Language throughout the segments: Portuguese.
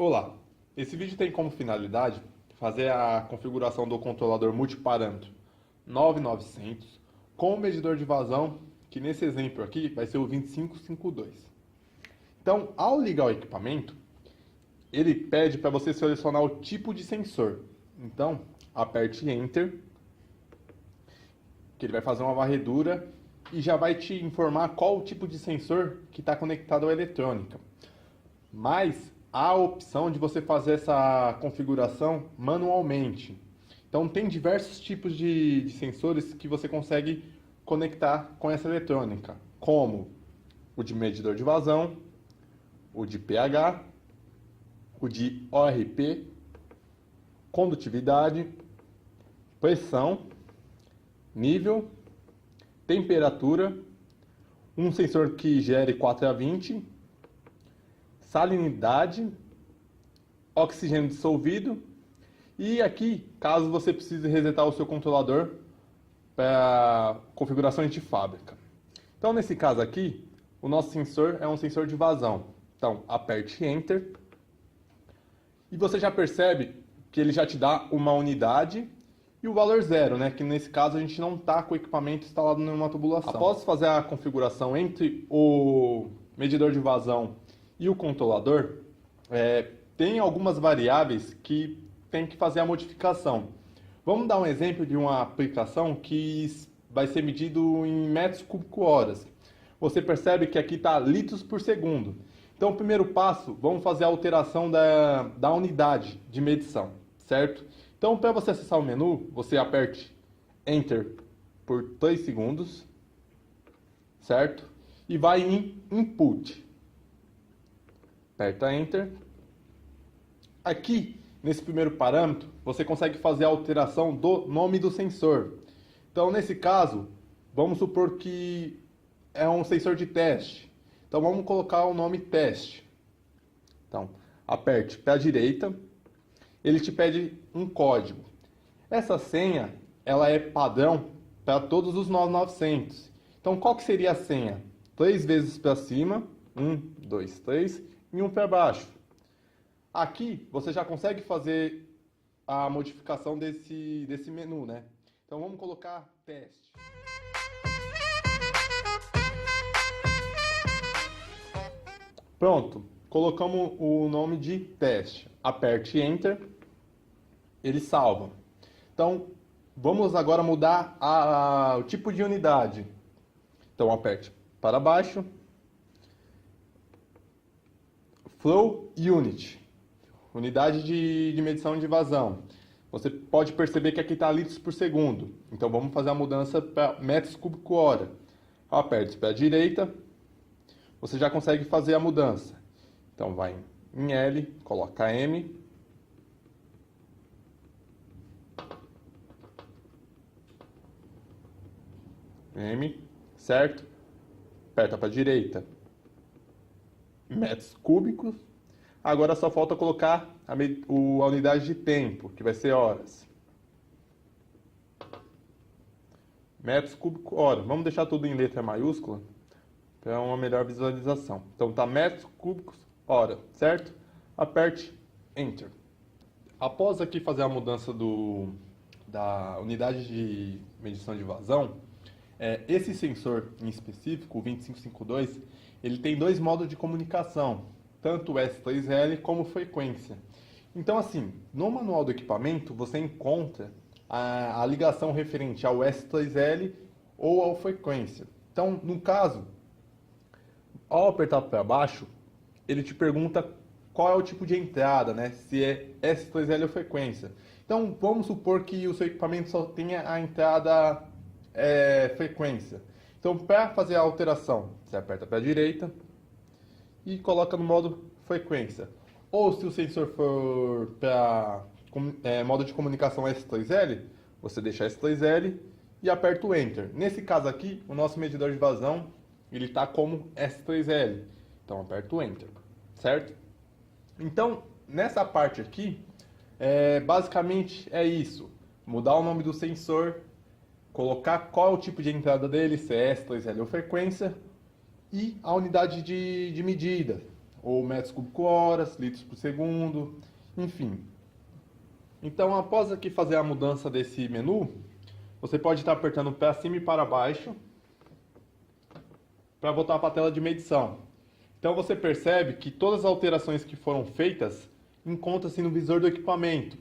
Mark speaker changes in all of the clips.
Speaker 1: Olá, esse vídeo tem como finalidade fazer a configuração do controlador multiparâmetro 9900 com o medidor de vazão, que nesse exemplo aqui vai ser o 2552. Então, ao ligar o equipamento, ele pede para você selecionar o tipo de sensor. Então, aperte Enter, que ele vai fazer uma varredura e já vai te informar qual o tipo de sensor que está conectado à eletrônica. Mas há a opção de você fazer essa configuração manualmente. Então tem diversos tipos de sensores que você consegue conectar com essa eletrônica, como o de medidor de vazão, o de pH, o de ORP, condutividade, pressão, nível, temperatura, um sensor que gere 4 a 20, salinidade, oxigênio dissolvido e aqui, caso você precise resetar o seu controlador para configurações de fábrica. Então, nesse caso aqui, o nosso sensor é um sensor de vazão. Então, aperte Enter e você já percebe que ele já te dá uma unidade e o valor zero, né? Que nesse caso a gente não está com o equipamento instalado numa tubulação. Após fazer a configuração entre o medidor de vazão e o controlador, tem algumas variáveis que tem que fazer a modificação. Vamos dar um exemplo de uma aplicação que vai ser medido em metros cúbicos horas. Você percebe que aqui está litros por segundo. Então, o primeiro passo, vamos fazer a alteração da unidade de medição, certo? Então, para você acessar o menu, você aperte Enter por 3 segundos, certo? E vai em Input. Aperta Enter. Aqui, nesse primeiro parâmetro, você consegue fazer a alteração do nome do sensor. Então, nesse caso, vamos supor que é um sensor de teste. Então, vamos colocar o nome teste. Então, aperte para a direita. Ele te pede um código. Essa senha, ela é padrão para todos os 9900. Então, qual que seria a senha? 3 vezes para cima, 1, 2, 3, e 1 para baixo. Aqui, você já consegue fazer a modificação desse menu, né? Então, vamos colocar teste. Pronto, colocamos o nome de teste. Aperte Enter, ele salva. Então, vamos agora mudar o tipo de unidade. Então, aperte para baixo. Flow Unit, unidade de medição de vazão. Você pode perceber que aqui está litros por segundo. Então, vamos fazer a mudança para metros cúbicos hora. Aperte para a direita. Você já consegue fazer a mudança. Então, vai em L, coloca M. M, certo? Aperta para a direita. Metros cúbicos. Agora só falta colocar a unidade de tempo, que vai ser horas. Metros cúbicos hora. Vamos deixar tudo em letra maiúscula para uma melhor visualização. Então tá metros cúbicos hora, certo? Aperte Enter. Após aqui fazer a mudança da unidade de medição de vazão, esse sensor em específico, o 2552, ele tem 2 modos de comunicação, tanto o S3L como frequência. Então, assim, no manual do equipamento você encontra a ligação referente ao S3L ou ao frequência. Então, no caso, ao apertar para baixo, ele te pergunta qual é o tipo de entrada, né? Se é S3L ou frequência. Então, vamos supor que o seu equipamento só tenha a entrada frequência. Então, para fazer a alteração, você aperta para a direita e coloca no modo frequência. Ou se o sensor for para modo de comunicação S3L, você deixa S3L e aperta o Enter. Nesse caso aqui, o nosso medidor de vazão ele está como S3L. Então, aperta o Enter, certo? Então, nessa parte aqui, basicamente é isso. Mudar o nome do sensor, colocar qual é o tipo de entrada dele, se é S3L ou frequência, e a unidade de medida. ou metros cúbicos horas, litros por segundo, enfim. Então, após aqui fazer a mudança desse menu, você pode estar apertando para cima e para baixo para voltar para a tela de medição. Então, você percebe que todas as alterações que foram feitas encontram-se no visor do equipamento.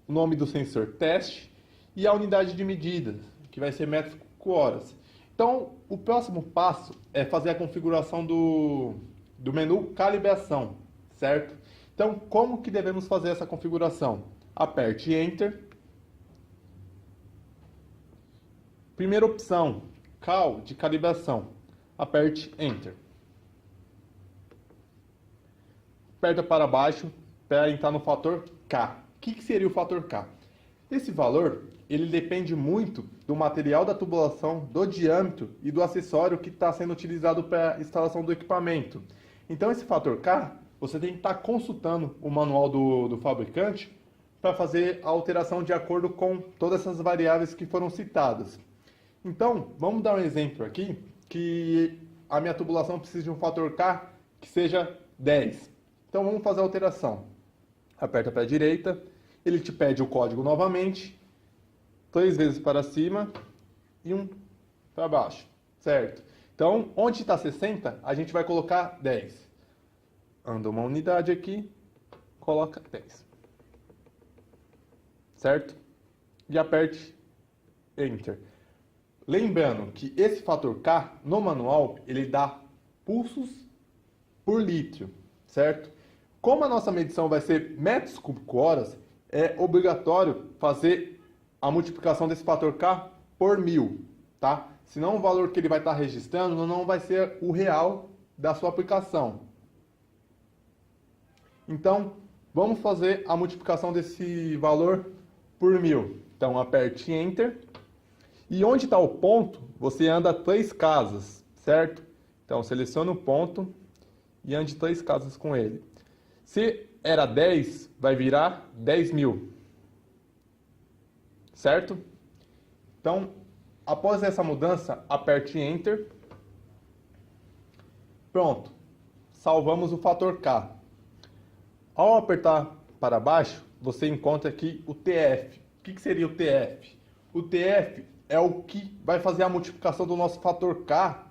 Speaker 1: O nome do sensor teste e a unidade de medida, que vai ser metros por horas. Então, o próximo passo é fazer a configuração do menu calibração, certo? Então, como que devemos fazer essa configuração? Aperte Enter. Primeira opção, Cal de calibração. Aperte Enter. Aperta para baixo para entrar no fator K. O que seria o fator K? Esse valor, ele depende muito do material da tubulação, do diâmetro e do acessório que está sendo utilizado para a instalação do equipamento. Então, esse fator K, você tem que estar consultando o manual do fabricante para fazer a alteração de acordo com todas essas variáveis que foram citadas. Então, vamos dar um exemplo aqui, que a minha tubulação precisa de um fator K que seja 10. Então, vamos fazer a alteração. Aperta para a direita, ele te pede o código novamente, 3 vezes para cima e 1 para baixo, certo? Então, onde está 60, a gente vai colocar 10. Anda uma unidade aqui, coloca 10. Certo? E aperte Enter. Lembrando que esse fator K, no manual, ele dá pulsos por litro, certo? Como a nossa medição vai ser metros cúbicos horas, é obrigatório fazer a multiplicação desse fator K por 1000, tá? Senão o valor que ele vai estar registrando não vai ser o real da sua aplicação. Então, vamos fazer a multiplicação desse valor por 1000. Então, aperte Enter. E onde está o ponto, você anda 3 casas, certo? Então, selecione o ponto e ande 3 casas com ele. Se era 10, vai virar 10.000. Certo? Então, após essa mudança, aperte Enter. Pronto. Salvamos o fator K. Ao apertar para baixo, você encontra aqui o TF. O que seria o TF? O TF é o que vai fazer a multiplicação do nosso fator K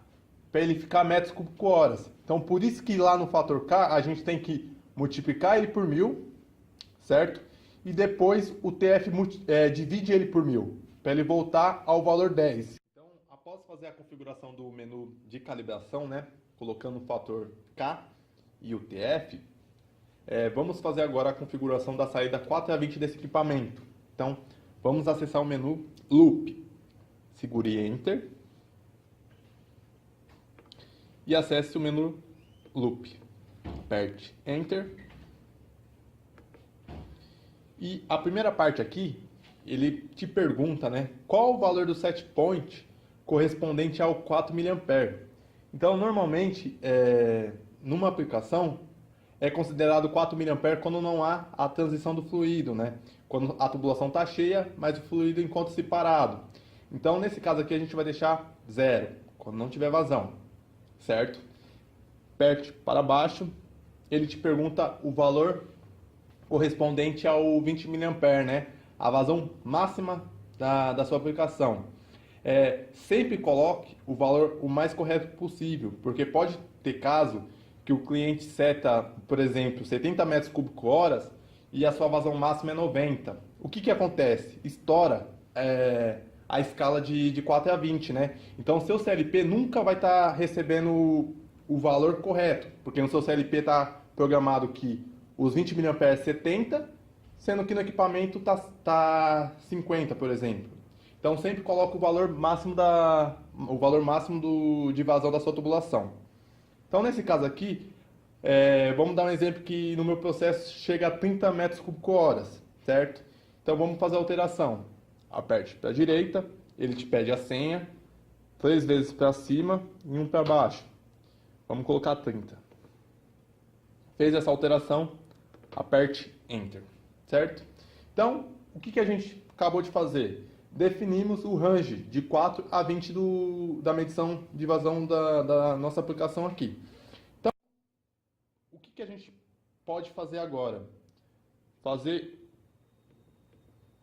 Speaker 1: para ele ficar metros cúbicos horas. Então, por isso que lá no fator K, a gente tem que multiplicar ele por 1000, certo? E depois o TF divide ele por 1000, para ele voltar ao valor 10. Então, após fazer a configuração do menu de calibração, né, colocando o fator K e o TF, vamos fazer agora a configuração da saída 4A20 desse equipamento. Então, vamos acessar o menu Loop. Segure Enter e acesse o menu Loop. Aperte Enter. E a primeira parte aqui, ele te pergunta, né, qual o valor do set point correspondente ao 4 mA. Então, normalmente, numa aplicação, é considerado 4 mA quando não há a transição do fluido, né? Quando a tubulação está cheia, mas o fluido encontra-se parado. Então, nesse caso aqui, a gente vai deixar 0, quando não tiver vazão, certo? Aperte para baixo, ele te pergunta o valor correspondente ao 20 mA, né? A vazão máxima da sua aplicação. Sempre coloque o valor o mais correto possível, porque pode ter caso que o cliente seta, por exemplo, 70 metros cúbicos horas e a sua vazão máxima é 90. O que acontece? Estoura a escala de 4A20, né? Então, o seu CLP nunca vai estar recebendo o valor correto, porque no seu CLP está programado que os 20 mA é 70, sendo que no equipamento tá 50, por exemplo. Então, sempre coloca o valor máximo de vazão da sua tubulação. Então, nesse caso aqui, vamos dar um exemplo que no meu processo chega a 30 metros cúbicos horas, certo? Então, vamos fazer a alteração. Aperte para a direita, ele te pede a senha, 3 vezes para cima e 1 para baixo. Vamos colocar 30. Fez essa alteração, aperte Enter, certo? Então, o que a gente acabou de fazer? Definimos o range de 4 a 20 da medição de vazão da nossa aplicação aqui. Então, o que a gente pode fazer agora? Fazer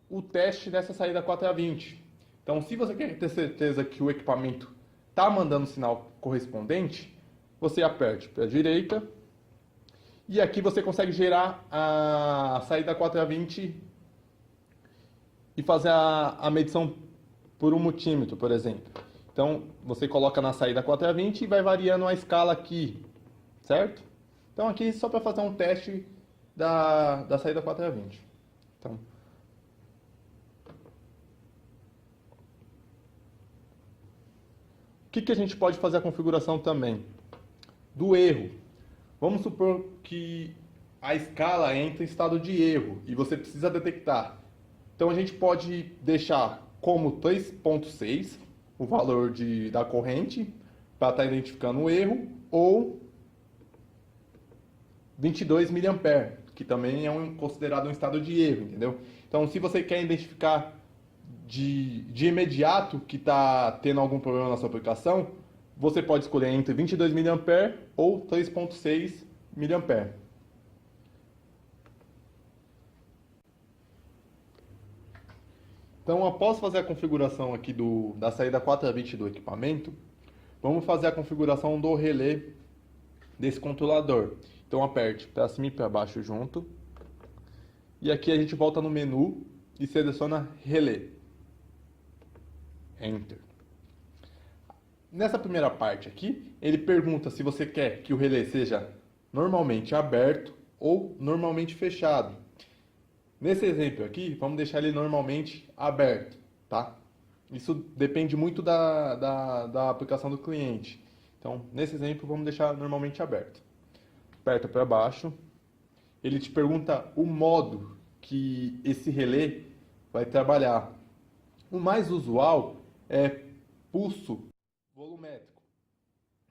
Speaker 1: o teste dessa saída 4A20. Então, se você quer ter certeza que o equipamento está mandando o sinal correspondente, você aperte para a direita e aqui você consegue gerar a saída 4A20 e fazer a medição por um multímetro, por exemplo. Então, você coloca na saída 4A20 e vai variando a escala aqui, certo? Então, aqui só para fazer um teste da saída 4A20. Então, o que a gente pode fazer a configuração também? Do erro. Vamos supor que a escala entra em estado de erro e você precisa detectar. Então a gente pode deixar como 3.6 o valor da corrente para estar identificando o erro, ou 22 mA, que também é considerado um estado de erro, entendeu? Então, se você quer identificar de imediato que está tendo algum problema na sua aplicação, você pode escolher entre 22 mA ou 3.6 mA. Então, após fazer a configuração aqui da saída 4A20 do equipamento, vamos fazer a configuração do relé desse controlador. Então, aperte para cima e para baixo junto. E aqui a gente volta no menu e seleciona relé. Enter. Nessa primeira parte aqui, ele pergunta se você quer que o relé seja normalmente aberto ou normalmente fechado. Nesse exemplo aqui, vamos deixar ele normalmente aberto, tá? Isso depende muito da aplicação do cliente. Então, nesse exemplo, vamos deixar normalmente aberto. Aperta para baixo. Ele te pergunta o modo que esse relé vai trabalhar. O mais usual é pulso volumétrico.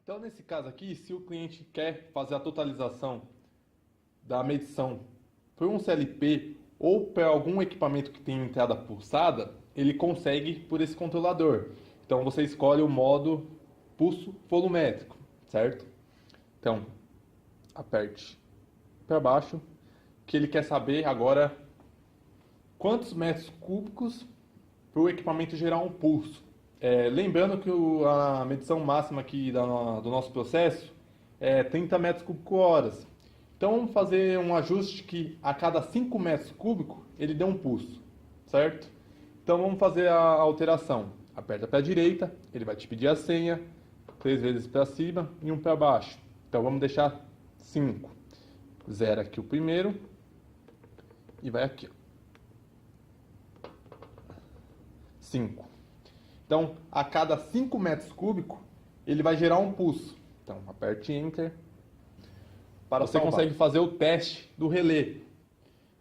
Speaker 1: Então, nesse caso aqui, se o cliente quer fazer a totalização da medição por um CLP ou para algum equipamento que tem entrada pulsada, ele consegue por esse controlador. Então, você escolhe o modo pulso volumétrico, certo? Então, aperte para baixo, que ele quer saber agora quantos metros cúbicos para o equipamento gerar um pulso. Lembrando que a medição máxima aqui do nosso processo é 30 metros cúbicos horas. Então vamos fazer um ajuste que a cada 5 metros cúbicos ele dê um pulso, certo? Então vamos fazer a alteração. Aperta para a direita, ele vai te pedir a senha, 3 vezes para cima e 1 para baixo. Então vamos deixar 5. Zera aqui o primeiro e vai aqui, ó. 5. Então, a cada 5 metros cúbicos, ele vai gerar um pulso. Então, aperte Enter. Você consegue fazer o teste do relé,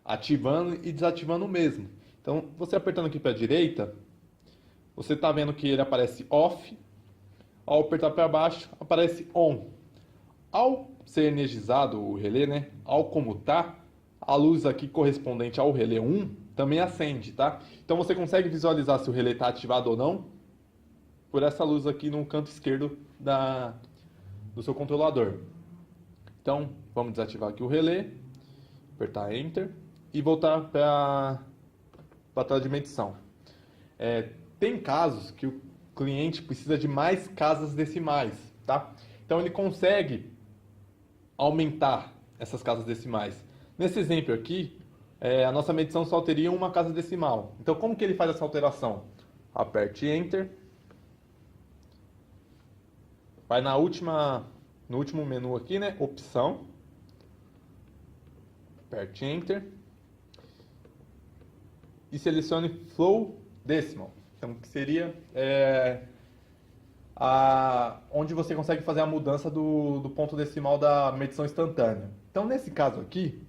Speaker 1: ativando e desativando o mesmo. Então, você apertando aqui para a direita, você está vendo que ele aparece off. Ao apertar para baixo, aparece on. Ao ser energizado o relé, né? Ao comutar, a luz aqui correspondente ao relé 1 também acende, tá? Então você consegue visualizar se o relé está ativado ou não por essa luz aqui no canto esquerdo do seu controlador. Então, vamos desativar aqui o relé, apertar Enter e voltar para a tela de medição. Tem casos que o cliente precisa de mais casas decimais, tá? Então ele consegue aumentar essas casas decimais. Nesse exemplo aqui, a nossa medição só teria uma casa decimal. Então como que ele faz essa alteração? Aperte Enter. Vai no último menu aqui, né? Opção. Aperte Enter. E selecione Flow Decimal. Então, que seria onde você consegue fazer a mudança do ponto decimal da medição instantânea. Então, nesse caso aqui,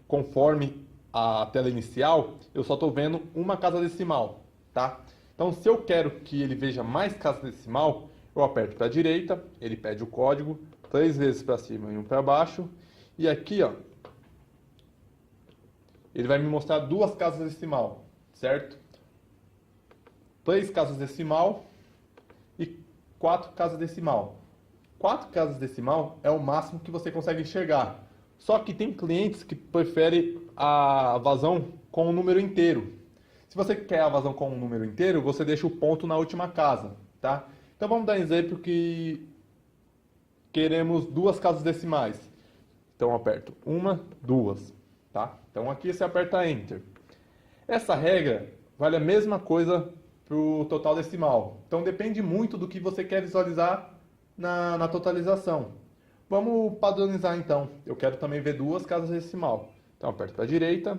Speaker 1: conforme a tela inicial, eu só estou vendo uma casa decimal, tá? Então, se eu quero que ele veja mais casa decimal, eu aperto para a direita, ele pede o código, 3 vezes para cima e 1 para baixo, e aqui, ó, ele vai me mostrar 2 casas decimal, certo? 3 casas decimal e 4 casas decimal. 4 casas decimal é o máximo que você consegue enxergar. Só que tem clientes que preferem a vazão com um número inteiro. Se você quer a vazão com um número inteiro, você deixa o ponto na última casa, tá? Então vamos dar um exemplo que queremos 2 casas decimais. Então eu aperto 1, 2, tá? Então aqui você aperta Enter. Essa regra vale a mesma coisa para o total decimal. Então depende muito do que você quer visualizar na totalização. Vamos padronizar então. Eu quero também ver 2 casas decimal. Então aperto para a direita.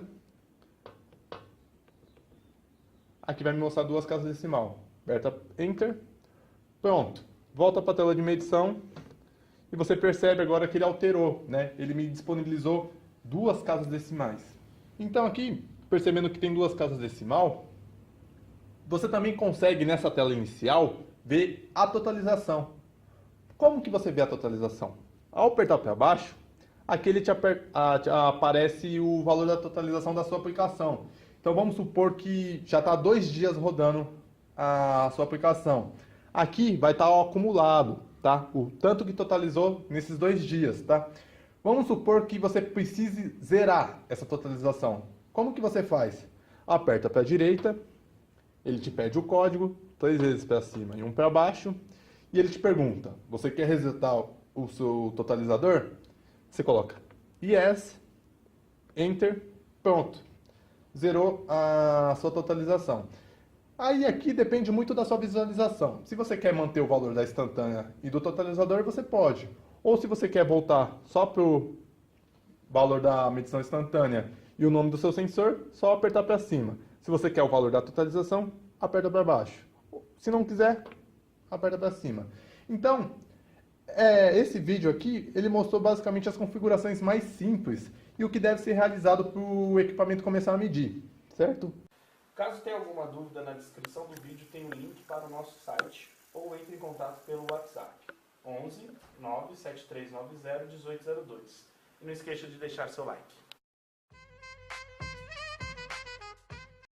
Speaker 1: Aqui vai me mostrar 2 casas decimal. Aperta Enter. Pronto. Volta para a tela de medição. E você percebe agora que ele alterou, né? Ele me disponibilizou 2 casas decimais. Então aqui, percebendo que tem 2 casas decimal, você também consegue nessa tela inicial ver a totalização. Como que você vê a totalização? Ao apertar para baixo, aqui ele aparece o valor da totalização da sua aplicação. Então vamos supor que já está 2 dias rodando a sua aplicação. Aqui vai estar o acumulado, tá? O tanto que totalizou nesses 2 dias, tá? Vamos supor que você precise zerar essa totalização. Como que você faz? Aperta para a direita, ele te pede o código, 3 vezes para cima e 1 para baixo, e ele te pergunta, você quer resetar o seu totalizador? Você coloca Yes, Enter, pronto. Zerou a sua totalização. Aí aqui depende muito da sua visualização. Se você quer manter o valor da instantânea e do totalizador, você pode. Ou se você quer voltar só para o valor da medição instantânea e o nome do seu sensor, só apertar para cima. Se você quer o valor da totalização, aperta para baixo. Se não quiser, aperta para cima. Então, esse vídeo aqui, ele mostrou basicamente as configurações mais simples e o que deve ser realizado para o equipamento começar a medir, certo?
Speaker 2: Caso tenha alguma dúvida, na descrição do vídeo tem um link para o nosso site ou entre em contato pelo WhatsApp 11 97390 1802. E não esqueça de deixar seu like.